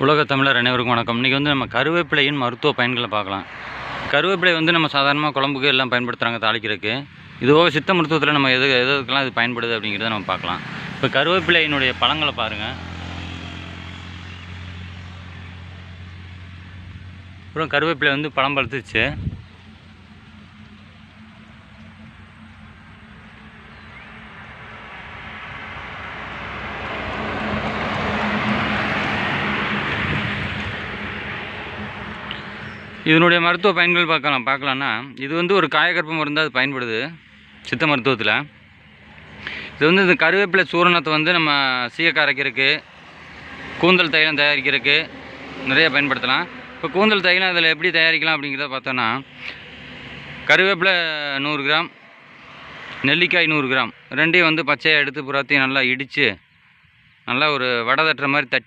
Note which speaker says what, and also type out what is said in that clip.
Speaker 1: உலக தமிழர் அனைவருக்கும் வணக்கம். இன்றைக்கி வந்து நம்ம கருவேப்பிலையின் மருத்துவ பயன்களை பார்க்கலாம். கருவேப்பிலை வந்து நம்ம சாதாரணமாக குழம்புக்கு எல்லாம் பயன்படுத்துகிறாங்க, தாளிக்கிறதுக்கு. இதுபோக சித்த மருத்துவத்தில் நம்ம எதுக்கெல்லாம் இது பயன்படுது அப்படிங்கிறத நம்ம பார்க்கலாம். இப்போ கருவேப்பிலையினுடைய பழங்களை பாருங்கள். அப்புறம் கருவேப்பிலை வந்து பழம் பழுத்துச்சு. இதனுடைய மருத்துவ பயன்கள் பார்க்கலான்னா, இது வந்து ஒரு காயகற்ப மருந்து, அது பயன்படுது சித்த மருத்துவத்தில். இது வந்து இந்த கருவேப்பிலை சூரணத்தை வந்து நம்ம சீயக்காய் அரைக்கிறதுக்கு, கூந்தல் தைலம் தயாரிக்கிறதுக்கு நிறைய பயன்படுத்தலாம். இப்போ கூந்தல் தைலம் அதில் எப்படி தயாரிக்கலாம் அப்படிங்கிறத பார்த்தோன்னா, கருவேப்பிலை 100 கிராம், நெல்லிக்காய் 100 கிராம், ரெண்டையும் வந்து பச்சையாக எடுத்து புறாத்தையும் நல்லா இடித்து, நல்லா ஒரு வடை தட்டுற மாதிரி தட்டி